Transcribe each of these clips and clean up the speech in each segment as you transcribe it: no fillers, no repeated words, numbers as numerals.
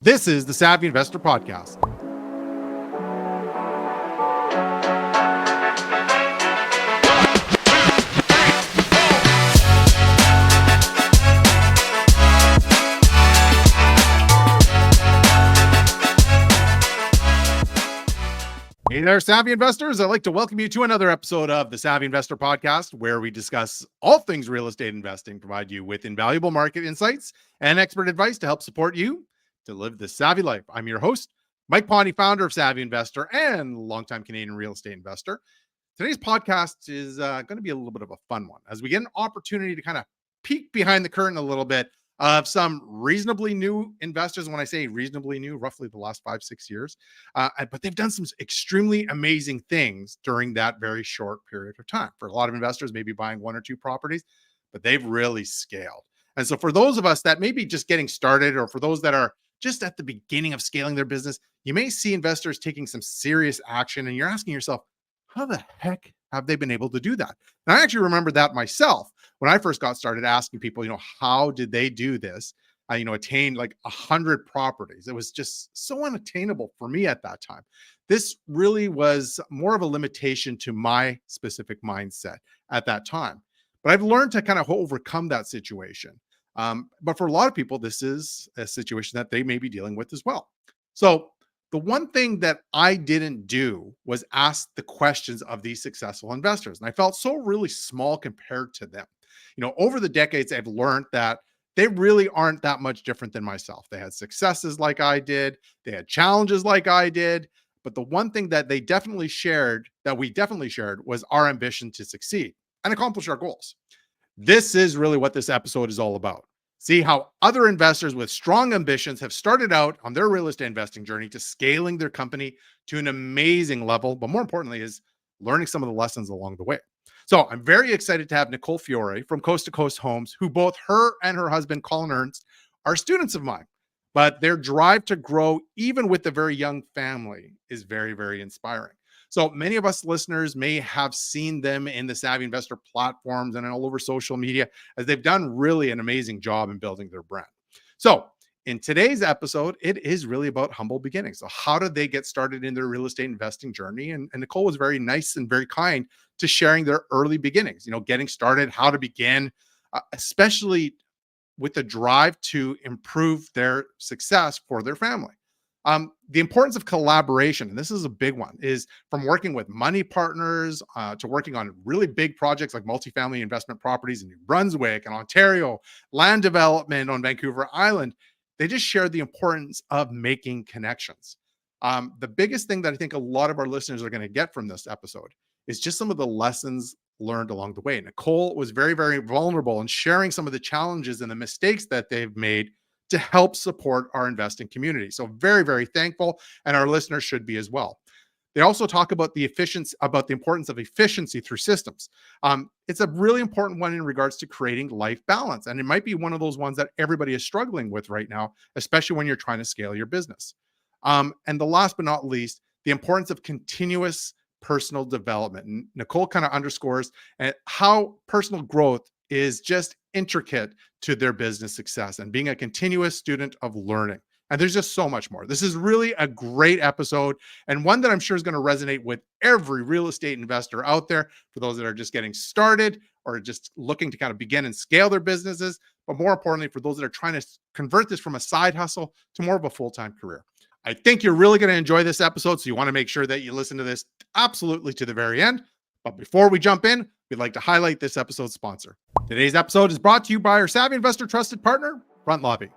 This is the Savvy Investor Podcast. Hey there, Savvy Investors. I'd like to welcome you to another episode of the Savvy Investor Podcast, where we discuss all things real estate investing, provide you with invaluable market insights and expert advice to help support you to live the savvy life. I'm your host, Mike Pawnee, founder of Savvy Investor and longtime Canadian real estate investor. Today's podcast is going to be a little bit of a fun one as we get an opportunity to kind of peek behind the curtain a little bit of some reasonably new investors. When I say reasonably new, roughly the last 5-6 years, but they've done some extremely amazing things during that very short period of time. For a lot of investors, maybe buying one or two properties, but they've really scaled. And so for those of us that may be just getting started, or for those that are just at the beginning of scaling their business, you may see investors taking some serious action, and you're asking yourself, how the heck have they been able to do that? And I actually remember that myself when I first got started, asking people, how did they do this? Attain like 100 properties. It was just so unattainable for me at that time. This really was more of a limitation to my specific mindset at that time. But I've learned to kind of overcome that situation. But for a lot of people, this is a situation that they may be dealing with as well. So the one thing that I didn't do was ask the questions of these successful investors. And I felt so really small compared to them. Over the decades, I've learned that they really aren't that much different than myself. They had successes like I did. They had challenges like I did. But the one thing that we definitely shared, was our ambition to succeed and accomplish our goals. This is really what this episode is all about. See how other investors with strong ambitions have started out on their real estate investing journey to scaling their company to an amazing level, but more importantly is learning some of the lessons along the way. So I'm very excited to have Nicole Fiore from Coast to Coast Homes, who both her and her husband, Colin, are students of mine. But their drive to grow, even with a very young family, is very, very inspiring. So many of us listeners may have seen them in the Savvy Investor platforms and all over social media, as they've done really an amazing job in building their brand. So in today's episode, it is really about humble beginnings. So how did they get started in their real estate investing journey? And Nicole was very nice and very kind to sharing their early beginnings, getting started, how to begin, especially with the drive to improve their success for their family. The importance of collaboration, and this is a big one, is from working with money partners to working on really big projects like multifamily investment properties in New Brunswick and Ontario, land development on Vancouver Island. They just shared the importance of making connections. The biggest thing that I think a lot of our listeners are going to get from this episode is just some of the lessons learned along the way. Nicole was very, very vulnerable in sharing some of the challenges and the mistakes that they've made to help support our investing community. So very, very thankful, and our listeners should be as well. They also talk about the importance of efficiency through systems. It's a really important one in regards to creating life balance, and it might be one of those ones that everybody is struggling with right now, especially when you're trying to scale your business. And the last but not least, the importance of continuous personal development. And Nicole kind of underscores how personal growth is just intricate to their business success and being a continuous student of learning. And there's just so much more. This is really a great episode, and one that I'm sure is going to resonate with every real estate investor out there, for those that are just getting started or just looking to kind of begin and scale their businesses, but more importantly, for those that are trying to convert this from a side hustle to more of a full-time career. I think you're really going to enjoy this episode, so you want to make sure that you listen to this absolutely to the very end. But before we jump in, we'd like to highlight this episode's sponsor. Today's episode is brought to you by our Savvy Investor trusted partner, Front Lobby.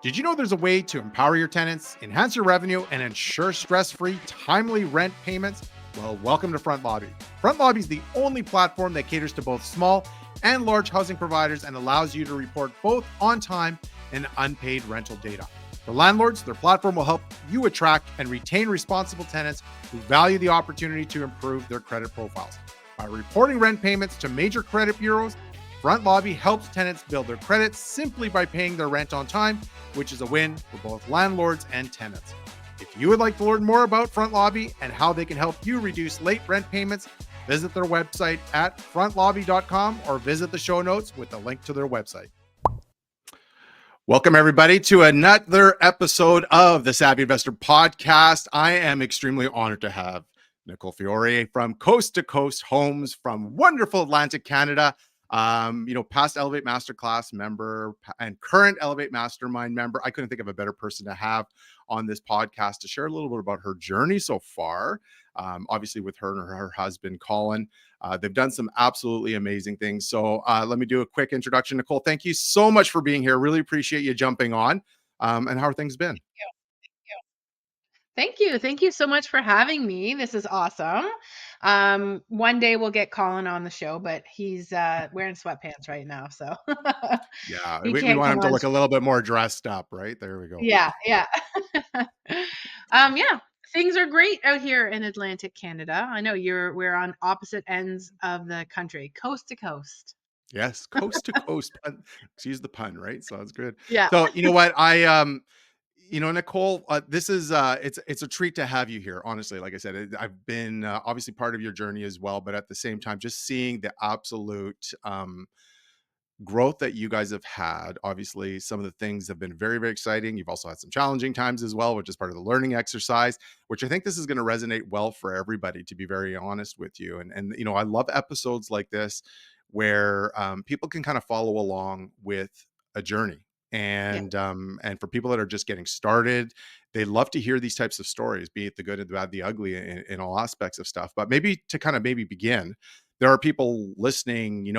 Did you know there's a way to empower your tenants, enhance your revenue, and ensure stress-free, timely rent payments? Well, welcome to Front Lobby. Front Lobby is the only platform that caters to both small and large housing providers and allows you to report both on-time and unpaid rental data. For landlords, their platform will help you attract and retain responsible tenants who value the opportunity to improve their credit profiles. By reporting rent payments to major credit bureaus, Front Lobby helps tenants build their credit simply by paying their rent on time, which is a win for both landlords and tenants. If you would like to learn more about Front Lobby and how they can help you reduce late rent payments, visit their website at frontlobby.com or visit the show notes with a link to their website. Welcome, everybody, to another episode of the Savvy Investor Podcast. I am extremely honored to have Nicole Fiore from Coast to Coast Homes from wonderful Atlantic Canada. Past Elevate Masterclass member and current Elevate Mastermind member. I couldn't think of a better person to have on this podcast to share a little bit about her journey so far. Obviously, with her and her husband, Colin. They've done some absolutely amazing things. So let me do a quick introduction. Nicole, thank you so much for being here. Really appreciate you jumping on. And how are things been? Thank you. Thank you so much for having me. This is awesome. One day we'll get Colin on the show, but he's wearing sweatpants right now, so Yeah, he we can't want come him to on. look a little bit more dressed up, right? There we go. Yeah, yeah. Yeah, things are great out here in Atlantic Canada. I know we're on opposite ends of the country, coast to coast. Yes, coast to coast. Excuse the pun, right? Sounds good. Yeah, So you know what? Nicole, this is it's a treat to have you here. Honestly, like I said, I've been obviously part of your journey as well, but at the same time, just seeing the absolute growth that you guys have had. Obviously, some of the things have been very, very exciting. You've also had some challenging times as well, which is part of the learning exercise, which I think this is going to resonate well for everybody, to be very honest with you. And I love episodes like this where people can kind of follow along with a journey. yeah, And for people that are just getting started, they love to hear these types of stories, be it the good and the bad, the ugly, in all aspects of stuff. But maybe to kind of maybe begin, there are people listening,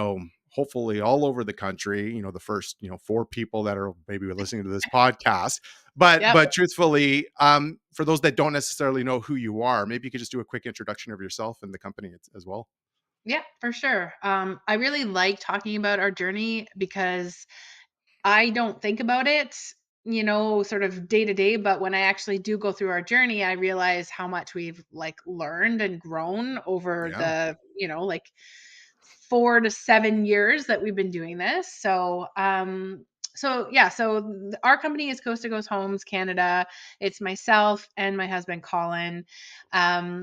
hopefully all over the country, the first, four people that are maybe listening to this podcast. But yep, but truthfully, for those that don't necessarily know who you are, maybe you could just do a quick introduction of yourself and the company as well. yeah, for sure. I really like talking about our journey because I don't think about it, sort of day to day, but when I actually do go through our journey, I realize how much we've like learned and grown over Yeah. the, like 4 to 7 years that we've been doing this. So our company is Coast to Coast Homes Canada. It's myself and my husband Colin.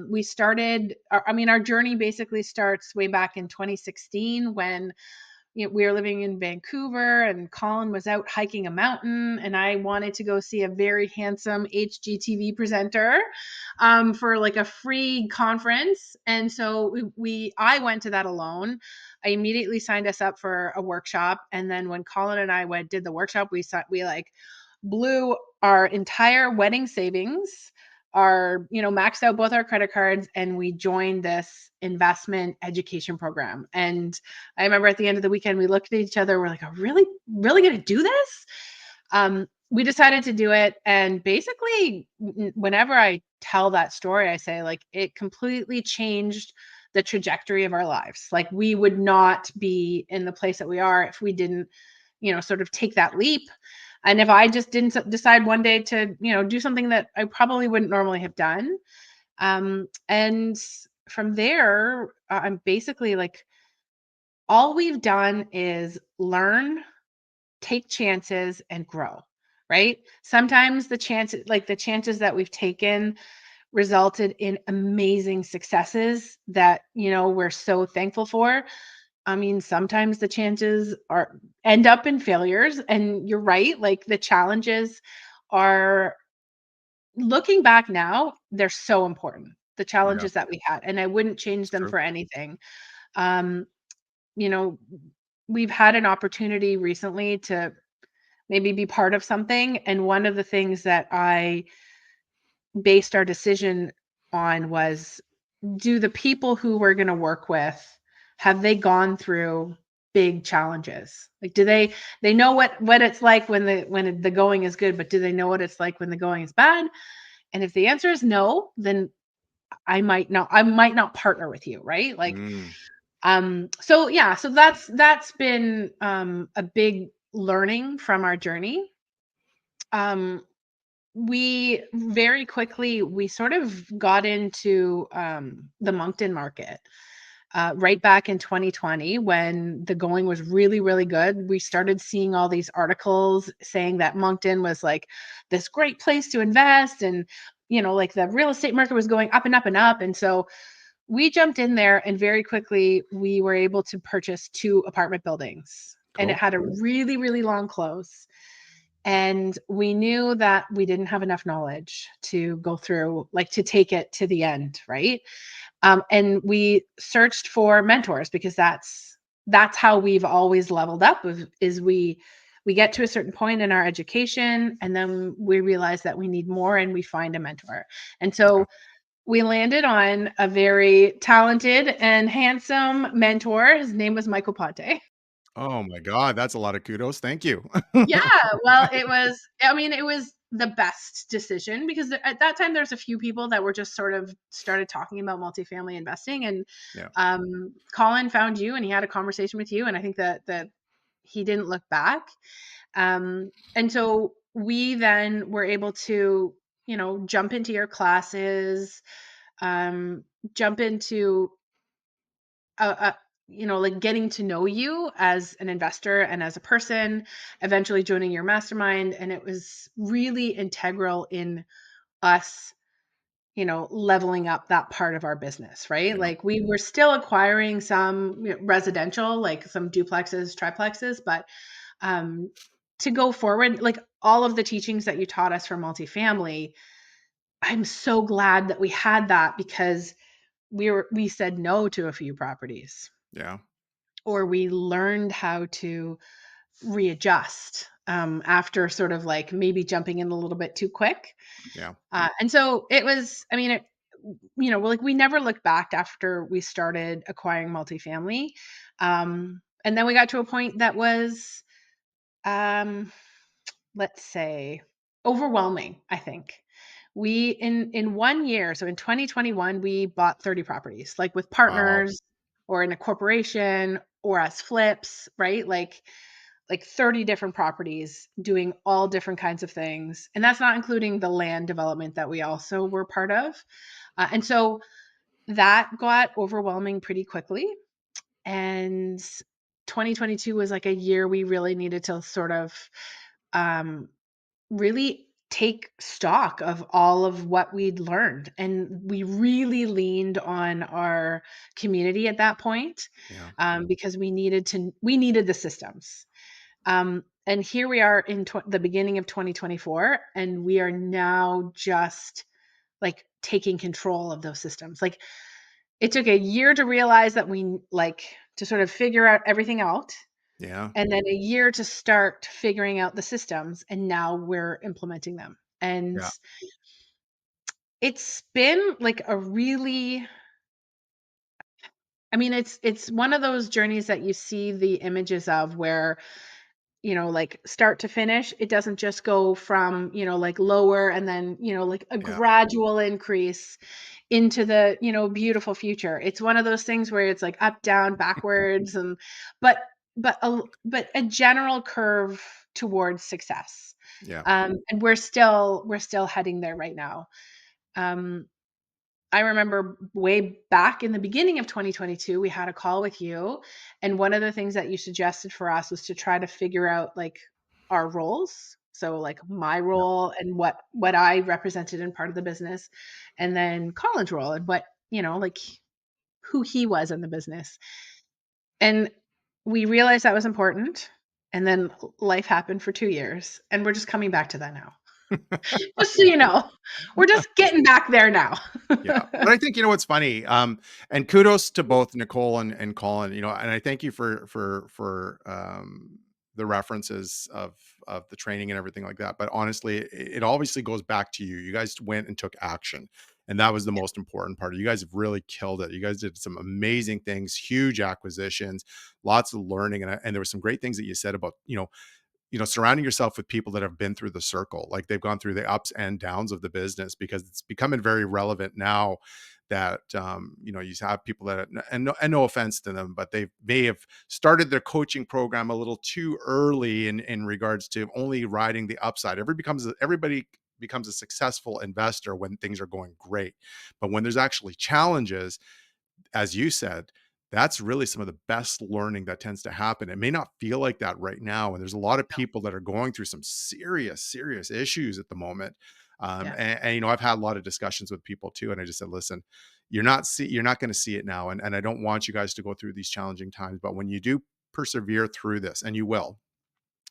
We started. Our journey basically starts way back in 2016 when we were living in Vancouver and Colin was out hiking a mountain and I wanted to go see a very handsome HGTV presenter for like a free conference. And so I went to that alone. I immediately signed us up for a workshop. And then when Colin and I did the workshop, we like blew our entire wedding savings, maxed out both our credit cards, and we joined this investment education program. And I remember at the end of the weekend, we looked at each other, we're like, are really, really going to do this? We decided to do it. And basically, whenever I tell that story, I say, like, it completely changed the trajectory of our lives. Like, we would not be in the place that we are if we didn't, sort of take that leap. And if I just didn't decide one day to, do something that I probably wouldn't normally have done. And from there, I'm basically like, all we've done is learn, take chances, and grow, right? Sometimes the chances that we've taken resulted in amazing successes that, we're so thankful for. I mean, sometimes the chances are end up in failures, and you're right, like the challenges are, looking back now, they're so important. The Yeah. challenges that we had, and I wouldn't change It's them true. for anything. Um, you know, we've had an opportunity recently to maybe be part of something. And one of the things that I based our decision on was, do the people who we're going to work with, have they gone through big challenges? Like, do they know what it's like when the going is good, but do they know what it's like when the going is bad? And if the answer is no, then I might not partner with you, right? Like, Mm, so yeah, so that's been a big learning from our journey. Um, we very quickly we sort of got into the Moncton market right back in 2020 when the going was really, really good. We started seeing all these articles saying that Moncton was like this great place to invest, and like the real estate market was going up and up and up. And so we jumped in there, and very quickly we were able to purchase two apartment buildings, and it cool. had a really, really long close. And we knew that we didn't have enough knowledge to go through, like to take it to the end, right? And we searched for mentors because that's how we've always leveled up. Is we get to a certain point in our education, and then we realize that we need more, and we find a mentor. And Yeah. so we landed on a very talented and handsome mentor. His name was Michael Ponte. Oh my God, that's a lot of kudos. Thank you. Yeah, well, it was the best decision because at that time there's a few people that were just sort of started talking about multifamily investing, and Yeah. Colin found you and he had a conversation with you, and I think that he didn't look back. And so we then were able to, jump into your classes, jump into like getting to know you as an investor and as a person, eventually joining your mastermind. And it was really integral in us, leveling up that part of our business, right? Yeah. Like we were still acquiring some residential, like some duplexes, triplexes, but um, to go forward, like all of the teachings that you taught us for multifamily, I'm so glad that we had that because we said no to a few properties, Yeah. or we learned how to readjust after sort of like maybe jumping in a little bit too quick. Yeah. And so it was, I mean, like we never looked back after we started acquiring multifamily. And then we got to a point that was, um, let's say, overwhelming, I think. We in 1 year, so in 2021, we bought 30 properties, like with Wow. partners or in a corporation or as flips, right? Like 30 different properties doing all different kinds of things. And that's not including the land development that we also were part of. And so that got overwhelming pretty quickly. And 2022 was like a year we really needed to sort of um, really take stock of all of what we'd learned. And we really leaned on our community at that point, Yeah. because we needed the systems. And here we are in the beginning of 2024, and we are now just like taking control of those systems. Like it took a year to realize that we like to sort of figure out everything out, Yeah. and then a year to start figuring out the systems, and now we're implementing them. And Yeah. it's been like a really, I mean, it's one of those journeys that you see the images of where, like start to finish, it doesn't just go from, like lower and then, like a Yeah. gradual increase into the, beautiful future. It's one of those things where it's like up, down, backwards, and but but a general curve towards success. Yeah. And we're still heading there right now. Um, I remember way back in the beginning of 2022, we had a call with you, and one of the things that you suggested for us was to try to figure out like our roles. So like my Yeah. role and what I represented in part of the business, and then Colin's role and what, like who he was in the business. And we realized that was important. And then life happened for 2 years, and we're just coming back to that now. Just so you know, we're just getting back there now. Yeah. But I think, what's funny, and kudos to both Nicole and Colin, and I thank you for the references of the training and everything like that. But honestly, it obviously goes back to you. You guys went and took action. And that was the most important part. You guys have really killed it. You guys did some amazing things, huge acquisitions, lots of learning. And there were some great things that you said about, surrounding yourself with people that have been through the circle, like they've gone through the ups and downs of the business, because it's becoming very relevant now that you have people that, and no offense to them, but they may have started their coaching program a little too early in regards to only riding the upside. Everybody becomes a successful investor when things are going great, but when there's actually challenges, as you said, that's really some of the best learning that tends to happen. It may not feel like that right now. And there's a lot of people that are going through some serious, serious issues at the moment. Yeah. I've had a lot of discussions with people too. And I just said, listen, you're not going to see it now. And I don't want you guys to go through these challenging times, but when you do persevere through this, and you will,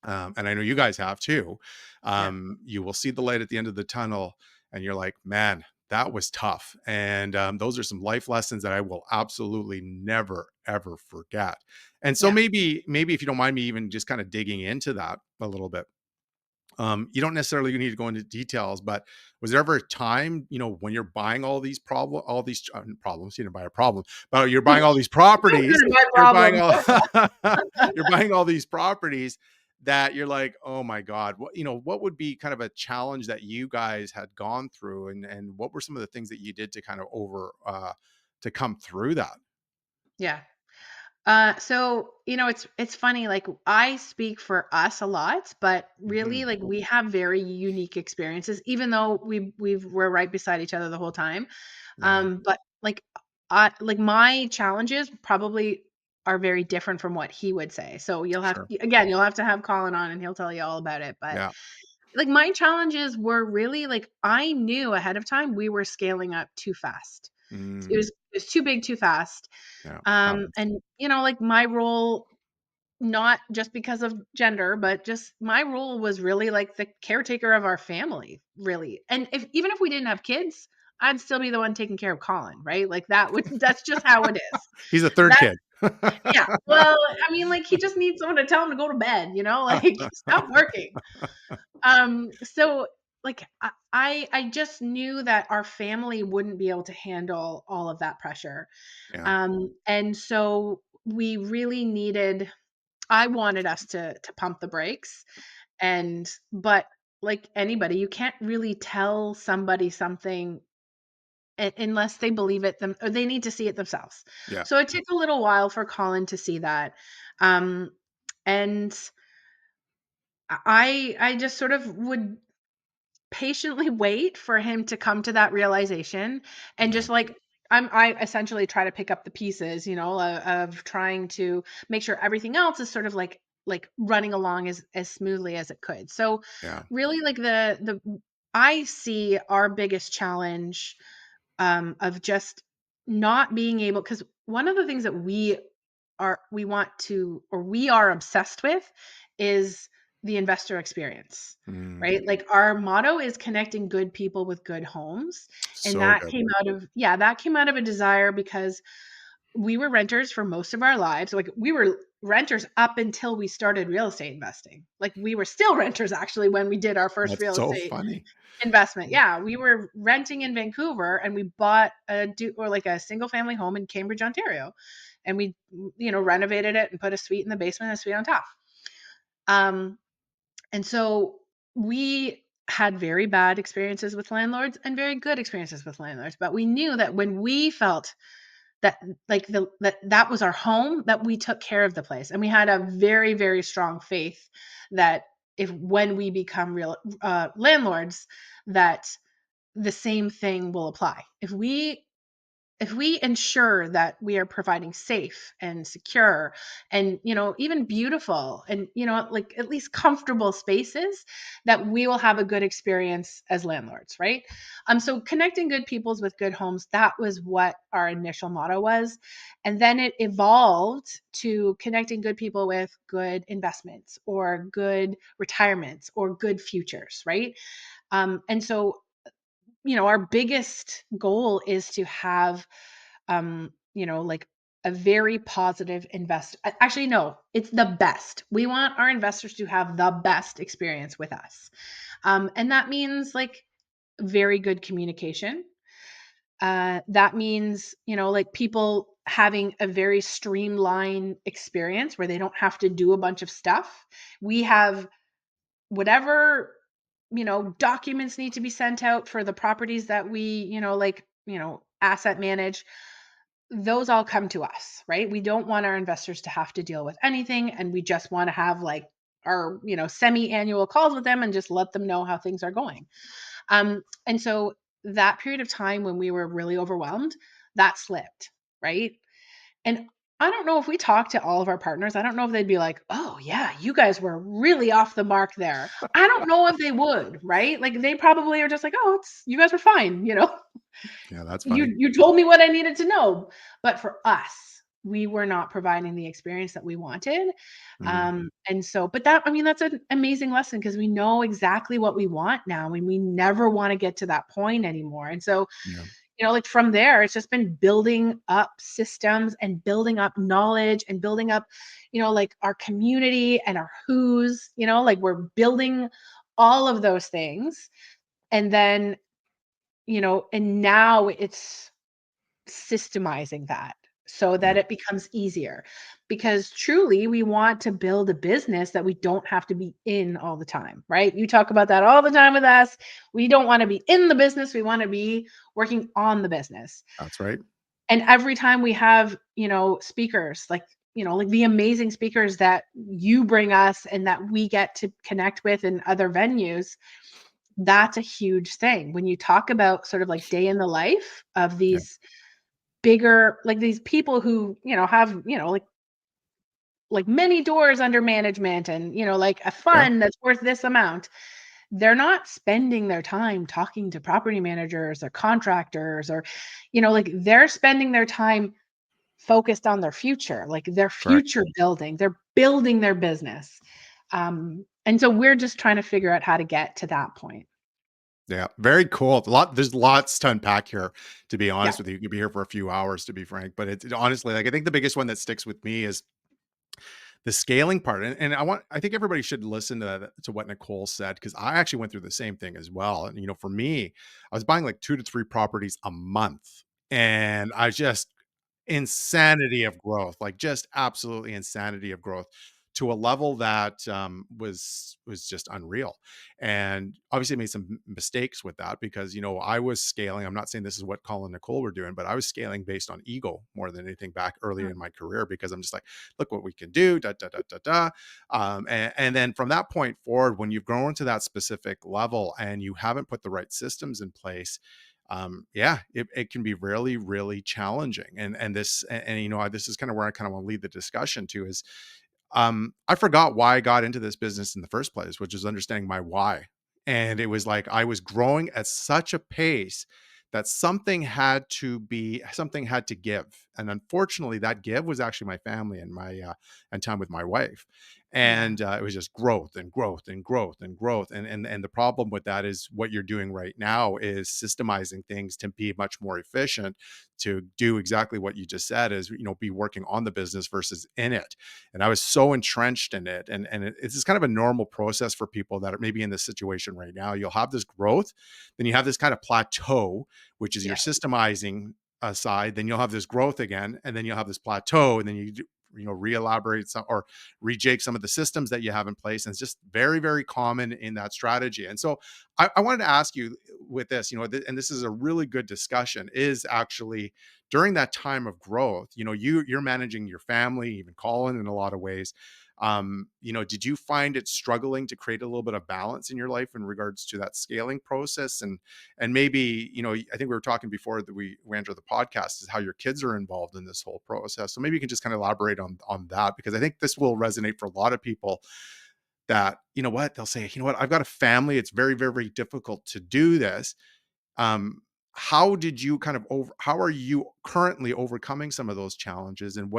and I know you guys have too, Yeah. you will see the light at the end of the tunnel and you're like, man, that was tough. And those are some life lessons that I will absolutely never, ever forget. And so Yeah. maybe if you don't mind me even just kind of digging into that a little bit, you don't necessarily need to go into details, but was there ever a time, when you're buying all these problems, you didn't buy a problem, but you're buying all these properties, My you're buying problem. all, you're buying all these properties that you're like, oh my God, what would be kind of a challenge that you guys had gone through, and what were some of the things that you did to kind of to come through that? Yeah. So it's funny. Like I speak for us a lot, but really, Hmm. like we have very unique experiences, even though we're right beside each other the whole time. Yeah, But like, I like my challenges probably are very different from what he would say. So sure. you'll have to have Colin on, and he'll tell you all about it. But Yeah. like my challenges were really like I knew ahead of time we were scaling up too fast. Mm, It was too big, too fast. yeah, happens. And like my role, not just because of gender, but just my role was really like the caretaker of our family, really. And even if we didn't have kids, I'd still be the one taking care of Colin, right? Like that's just how it is. He's a third That kid. Yeah. Well, I mean, like he just needs someone to tell him to go to bed, like stop working. So like I just knew that our family wouldn't be able to handle all of that pressure. Yeah. And so we really needed I wanted us to pump the brakes, but like anybody, you can't really tell somebody something unless they believe it them or they need to see it themselves. Yeah. So it took a little while for Colin to see that. Um and I just sort of would patiently wait for him to come to that realization, and Yeah. just like I essentially try to pick up the pieces, of trying to make sure everything else is sort of like running along as smoothly as it could. So Yeah. really like the I see our biggest challenge of just not being able, because one of the things that we want to, or we are obsessed with, is the investor experience, Mm, right? Like our motto is connecting good people with good homes. And so good. that came out of a desire because we were renters for most of our lives. Like we were renters up until we started real estate investing. Like we were still renters actually when we did our first That's real so estate funny. investment. Yeah, we were renting in Vancouver, and we bought like a single family home in Cambridge, Ontario, and we renovated it and put a suite in the basement and a suite on top. Um, and so we had very bad experiences with landlords and very good experiences with landlords, but we knew that when we felt that like that was our home, that we took care of the place, and we had a very very strong faith that if when we become real landlords, that the same thing will apply. If we ensure that we are providing safe and secure and even beautiful and like at least comfortable spaces, that we will have a good experience as landlords, right? So connecting good peoples with good homes, that was what our initial motto was, and then it evolved to connecting good people with good investments or good retirements or good futures, right? And so our biggest goal is to have like a very positive actually no, it's the best. We want our investors to have the best experience with us. And that means like very good communication. That means like people having a very streamlined experience where they don't have to do a bunch of stuff. We have whatever documents need to be sent out for the properties that we asset manage. Those all come to us, right? We don't want our investors to have to deal with anything, and we just want to have like our semi-annual calls with them and just let them know how things are going. And so that period of time when we were really overwhelmed, that slipped, right? And I don't know if we talked to all of our partners. I don't know if they'd be like, "Oh, yeah, you guys were really off the mark there." I don't know if they would, right? Like they probably are just like, "Oh, it's you guys were fine." Yeah, that's funny. You told me what I needed to know. But for us, we were not providing the experience that we wanted. Mm, And so, but that, I mean, that's an amazing lesson because we know exactly what we want now and we never want to get to that point anymore. And so, yeah, like from there, it's just been building up systems and building up knowledge and building up, like our community and our who's, like we're building all of those things. And then, and now it's systemizing that so that yeah, it becomes easier because truly we want to build a business that we don't have to be in all the time, right? You talk about that all the time with us. We don't want to be in the business, we want to be working on the business. that's right. And every time we have, speakers like, like the amazing speakers that you bring us and that we get to connect with in other venues, that's a huge thing. When you talk about sort of like day in the life of Yeah, these bigger, like these people who, have, like many doors under management and, like a yeah, fund that's worth this amount, they're not spending their time talking to property managers or contractors or, like they're spending their time focused on their future, like their correct. future building. They're building their business. And so we're just trying to figure out how to get to that point. Yeah, very cool. There's lots to unpack here, to be Yeah. honest with you. You could be here for a few hours, to be frank. But it's honestly, like, I think the biggest one that sticks with me is the scaling part. And I think everybody should listen to what Nicole said, because I actually went through the same thing as well. And for me, I was buying like 2 to 3 properties a month. And I just insanity of growth, like just absolutely insanity of growth to a level that was just unreal. And obviously I made some mistakes with that because I was scaling. I'm not saying this is what Colin and Nicole were doing, but I was scaling based on ego more than anything back early Mm. in my career because I'm just like, look what we can do, da da da da da. And then from that point forward, when you've grown to that specific level and you haven't put the right systems in place, yeah, it can be really, really challenging. And this is kind of where I kind of want to lead the discussion to is I forgot why I got into this business in the first place, which is understanding my why. And it was like I was growing at such a pace that something had to give. And unfortunately, that give was actually my family and my and time with my wife. Yeah. And it was just growth and growth and growth and growth. And the problem with that is what you're doing right now is systemizing things to be much more efficient, to do exactly what you just said, is be working on the business versus in it. And I was so entrenched in it. It's just kind of a normal process for people that are maybe in this situation right now. You'll have this growth, then you have this kind of plateau, which is your Yeah. systemizing side. Then you'll have this growth again, and then you'll have this plateau, and then re-elaborate some or rejig some of the systems that you have in place. And it's just very, very common in that strategy. And so I wanted to ask you with this, and this is a really good discussion, is actually during that time of growth, you're managing your family, even Colin, in a lot of ways. Did you find it struggling to create a little bit of balance in your life in regards to that scaling process? And maybe, I think we were talking before that we entered the podcast, is how your kids are involved in this whole process. So maybe you can just kind of elaborate on that, because I think this will resonate for a lot of people that, they'll say, I've got a family. It's very, very, very difficult to do this. um, how did you how are you currently overcoming some of those challenges, and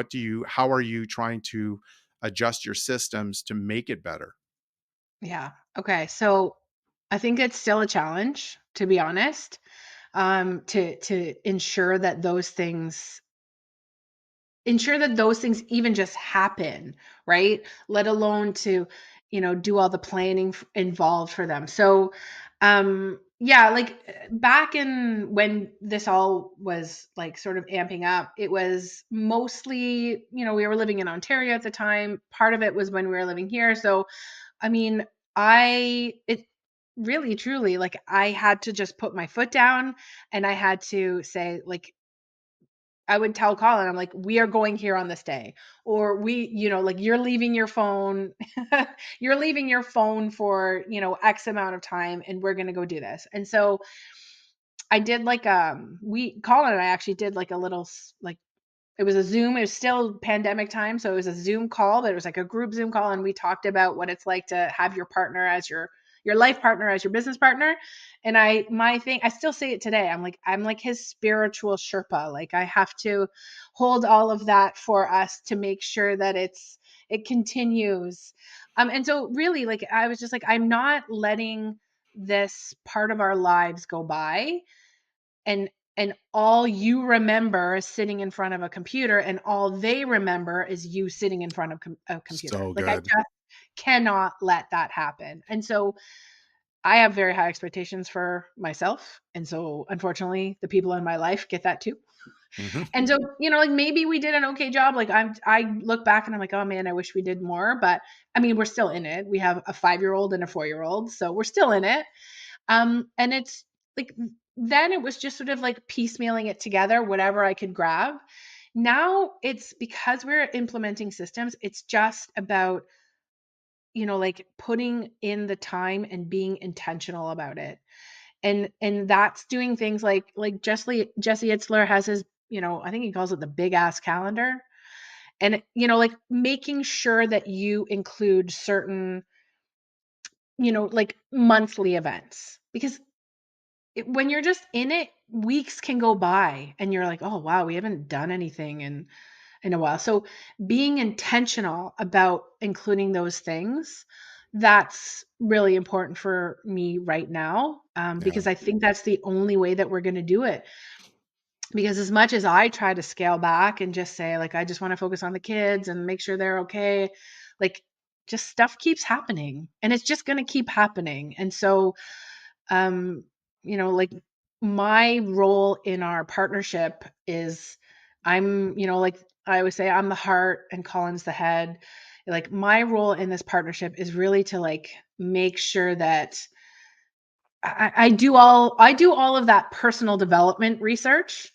how are you trying to adjust your systems to make it better? Yeah. Okay. So I think it's still a challenge, to be honest, to ensure that those things even just happen, right? Let alone to, do all the planning involved for them. So, yeah, like back in when this all was like sort of amping up, it was mostly, we were living in Ontario at the time. Part of it was when we were living here. So, I mean, it really truly like I had to just put my foot down and I had to say, like, I would tell Colin, I'm like, we are going here on this day. Or like you're leaving your phone, you're leaving your phone for, X amount of time and we're gonna go do this. And so I did like Colin and I actually did like a little like it was a Zoom. It was still pandemic time, so it was a Zoom call, but it was like a group Zoom call, and we talked about what it's like to have your partner as your life partner as your business partner. And my thing, I still say it today. I'm like his spiritual Sherpa. Like I have to hold all of that for us to make sure that it continues. And so really, like I was just like, I'm not letting this part of our lives go by, and all you remember is sitting in front of a computer, and all they remember is you sitting in front of a computer. So Like I good. just cannot let that happen. And so I have very high expectations for myself, and so unfortunately the people in my life get that too. Mhm. And so, like maybe we did an okay job. Like I look back and I'm like, oh man, I wish we did more. But I mean, we're still in it. We have a 5-year-old and a 4-year-old, so we're still in it. And it's like then it was just sort of like piecemealing it together, whatever I could grab. Now it's because we're implementing systems, it's just about, like putting in the time and being intentional about it. And that's doing things like Jesse Itzler has his, I think he calls it the big ass calendar. And like making sure that you include certain, like monthly events, because when you're just in it, weeks can go by and you're like, oh wow, we haven't done anything in a while. So being intentional about including those things, that's really important for me right now, Yeah. because I think that's the only way that we're going to do it. Because as much as I try to scale back and just say like I just want to focus on the kids and make sure they're okay, like just stuff keeps happening and it's just going to keep happening. And so um like my role in our partnership is, like I always say, I'm the heart and Colin's the head. Like my role in this partnership is really to like make sure that I do all of that personal development research.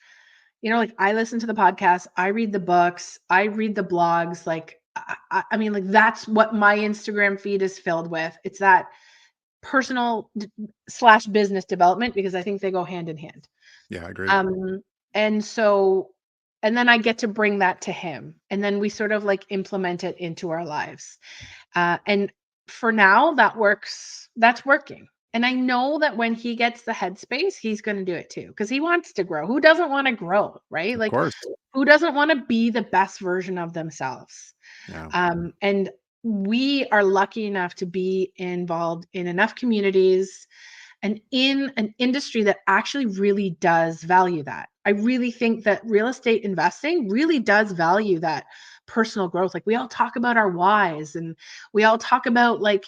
Like I listen to the podcast, I read the books, I read the blogs. Like I mean, like that's what my Instagram feed is filled with. It's that personal slash business development, because I think they go hand in hand. Yeah, agreed. Um, and so, and then I get to bring that to him, and then we sort of like implement it into our lives. And for now, that works. That's working. And I know that when he gets the headspace, he's going to do it too, because he wants to grow. Who doesn't want to grow, right? Of Like, course. who doesn't want to be the best version of themselves? Yeah. And we are lucky enough to be involved in enough communities and in an industry that actually really does value that. I really think that real estate investing really does value that personal growth. Like we all talk about our whys, and we all talk about like,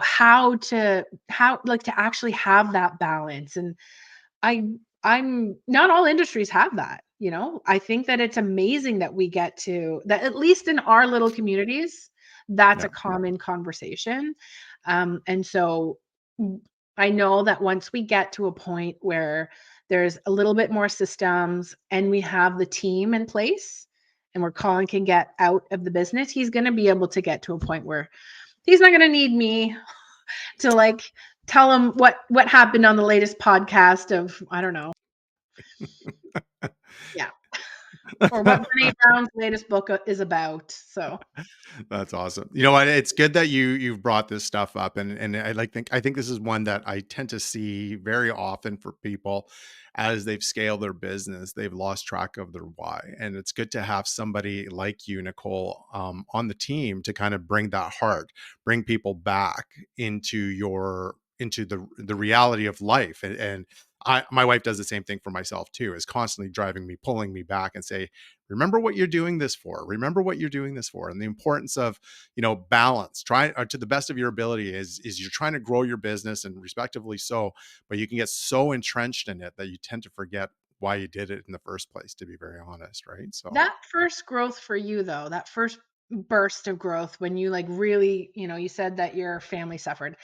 how like to actually have that balance. And I I'm not all industries have that, I think that it's amazing that we get to that, at least in our little communities, that's Yeah. a common conversation. And so I know that once we get to a point where there's a little bit more systems and we have the team in place and where Colin can get out of the business, he's going to be able to get to a point where he's not going to need me to like tell him what happened on the latest podcast of, I don't know. Yeah. Or what Brené Brown's latest book is about. So, That's awesome. You know what? It's good that you've brought this stuff up, and I think this is one that I tend to see very often for people as they've scaled their business. They've lost track of their why, and it's good to have somebody like you, Nicole, on the team to kind of bring that heart, bring people back into the reality of life, and my wife does the same thing for myself too, is constantly driving me, pulling me back and say, remember what you're doing this for, remember what you're doing this for, and the importance of balance. Try to the best of your ability, is you're trying to grow your business, and respectively so, but you can get so entrenched in it that you tend to forget why you did it in the first place, to be very honest, right? So that first growth for you though, that first burst of growth when you like really, you said that your family suffered.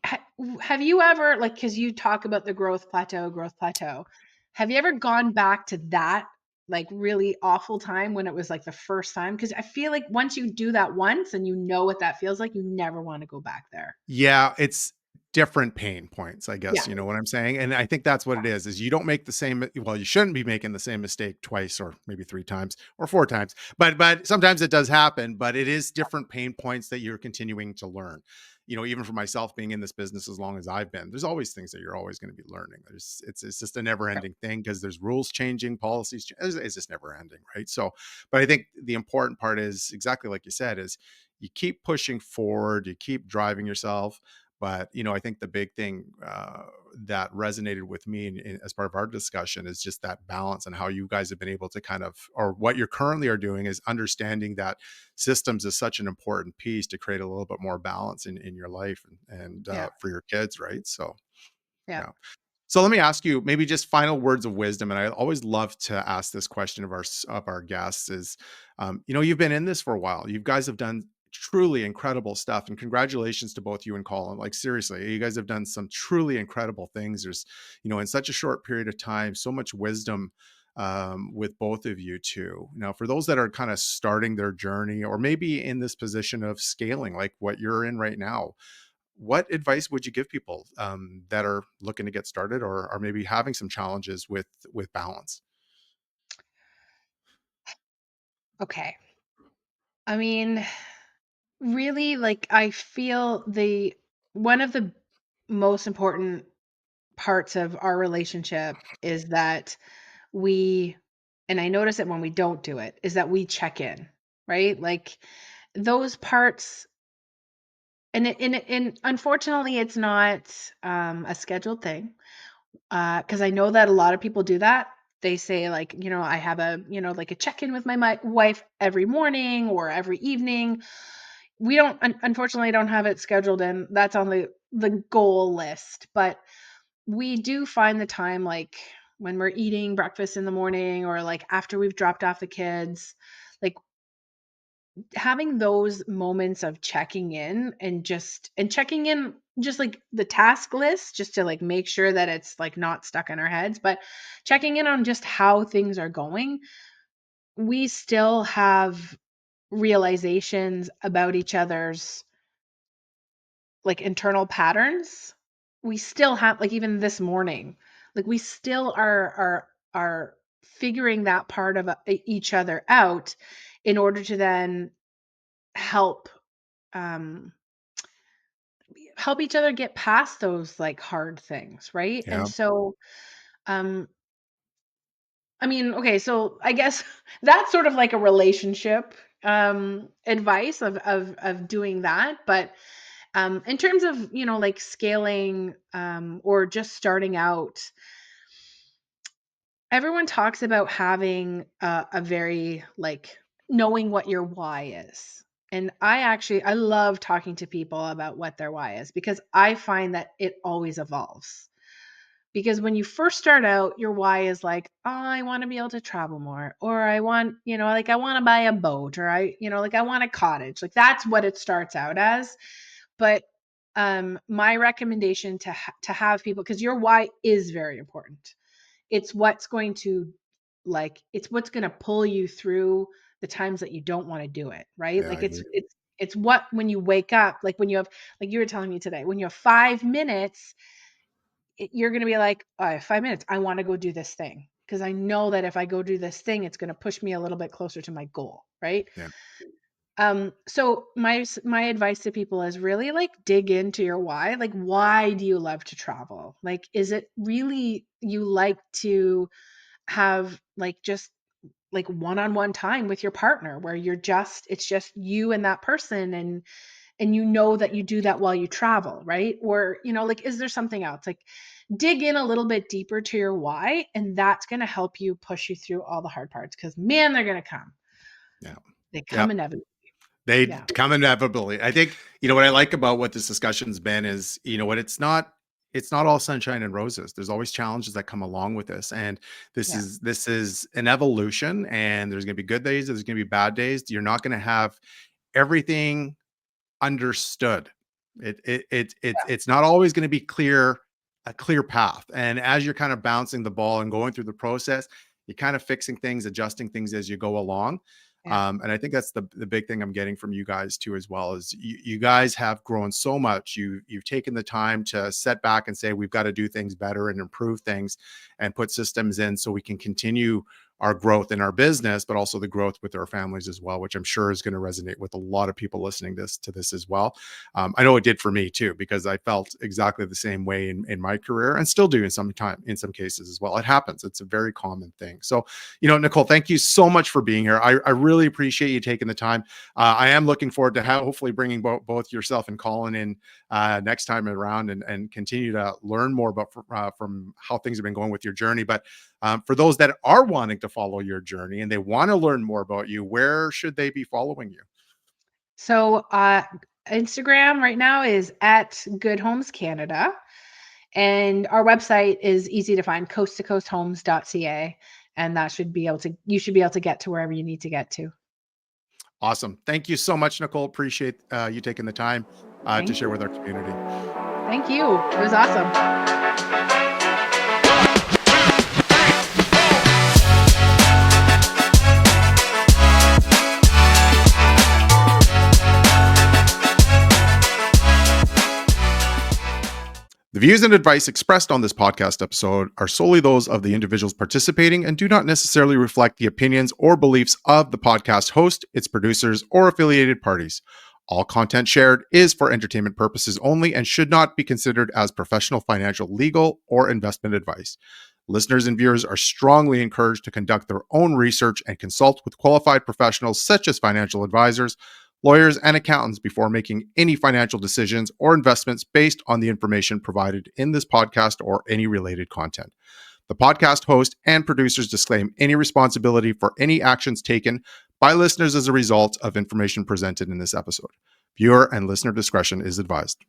Ha- have you ever, like, cuz you talk about the growth plateau. Have you ever gone back to that like really awful time when it was like the first time? Cuz I feel like once you do that once and you know what that feels like, you never want to go back there. yeah, it's different pain points, I Yeah. guess, you know what I'm saying? And I think that's what it is you don't make the same, well, you shouldn't be making the same mistake twice or maybe three times or four times, but sometimes it does happen, but it is different pain points that you're continuing to learn. even for myself being in this business as long as I've been, there's always things that you're always going to be learning. It's just a never ending thing because there's rules changing, policies, it's just never ending. Right. So, but I think the important part is exactly like you said, is you keep pushing forward, you keep driving yourself. But, I think the big thing that resonated with me as part of our discussion is just that balance, and how you guys have been able to kind of, or what you're currently are doing is understanding that systems is such an important piece to create a little bit more balance in your life and Yeah. for your kids. Right. So, Yeah. yeah. So let me ask you maybe just final words of wisdom. And I always love to ask this question of our guests is, you've been in this for a while. You guys have done truly incredible stuff, and congratulations to both you and Colin. Like seriously, you guys have done some truly incredible things. There's, in such a short period of time, so much wisdom with both of you too. Now, for those that are kind of starting their journey, or maybe in this position of scaling, like what you're in right now, what advice would you give people that are looking to get started, or are maybe having some challenges with balance? Okay. I mean, really, like, I feel one of the most important parts of our relationship is that we, and I notice it when we don't do it, is that we check in, right? Like those parts, and unfortunately, it's not a scheduled thing. Because I know that a lot of people do that. They say like, I have like a check in with my wife every morning or every evening. We don't, unfortunately, don't have it scheduled in. That's on the goal list, but we do find the time, like when we're eating breakfast in the morning or like after we've dropped off the kids, like having those moments of checking in and checking in just like the task list, just to like make sure that it's like not stuck in our heads, but checking in on just how things are going. We still have realizations about each other's like internal patterns. We still have, like, even this morning, like we still are figuring that part of each other out in order to then help um help each other get past those like hard things, right? And Yeah. so um I mean, okay, so I guess that's sort of like a relationship advice of doing that, but in terms of, like scaling or just starting out, everyone talks about having a very like knowing what your why is. And I love talking to people about what their why is, because I find that it always evolves. Because when you first start out, your why is like, oh, I want to be able to travel more, or I want, like I want to buy a boat, or like I want a cottage. Like that's what it starts out as. But my recommendation to have people, because your why is very important. It's what's going to, like, it's what's going to pull you through the times that you don't want to do it, right? Yeah, I Like agree. it's what, when you wake up, like when you have, like you were telling me today, when you have 5 minutes, you're going to be like, "Oh, I have 5 minutes. I want to go do this thing." Because I know that if I go do this thing, it's going to push me a little bit closer to my goal, right? Yeah. So my advice to people is really like dig into your why. Like, why do you love to travel? Like, is it really you like to have like just like one-on-one time with your partner where it's just you and that person, and that you do that while you travel, right? Or, like, is there something else? Like, dig in a little bit deeper to your why, and that's going to help you push you through all the hard parts, because man, they're going to come. Yeah. They Yeah. come inevitably. They Yeah. come inevitably. I think, what I like about what this discussion's been is, what it's not all sunshine and roses. There's always challenges that come along with this. And Yeah. this is an evolution, and there's going to be good days. There's going to be bad days. You're not going to have everything understood. It's not always going to be a clear path. And as you're kind of bouncing the ball and going through the process, you're kind of fixing things, adjusting things as you go along. Yeah. And I think that's the big thing I'm getting from you guys too, as well, is you guys have grown so much. You've taken the time to set back and say, we've got to do things better and improve things and put systems in so we can continue our growth in our business, but also the growth with our families as well, which I'm sure is going to resonate with a lot of people listening to this as well. I know it did for me too, because I felt exactly the same way in my career, and still do in some cases as well. It happens. It's a very common thing. So, Nicole, thank you so much for being here. I really appreciate you taking the time. I am looking forward to hopefully bringing both yourself and Colin in next time around, and continue to learn more about from how things have been going with your journey. But for those that are wanting to follow your journey and they want to learn more about you, where should they be following you? So Instagram right now is at Good Homes Canada. And our website is easy to find, coasttocoasthomes.ca. And you should be able to get to wherever you need to get to. Awesome. Thank you so much, Nicole. Appreciate you taking the time to share with our community. Thank you. It was awesome. The views and advice expressed on this podcast episode are solely those of the individuals participating and do not necessarily reflect the opinions or beliefs of the podcast host, its producers, or affiliated parties. All content shared is for entertainment purposes only and should not be considered as professional, financial, legal, or investment advice. Listeners and viewers are strongly encouraged to conduct their own research and consult with qualified professionals such as financial advisors, lawyers, and accountants before making any financial decisions or investments based on the information provided in this podcast or any related content. The podcast host and producers disclaim any responsibility for any actions taken by listeners as a result of information presented in this episode. Viewer and listener discretion is advised.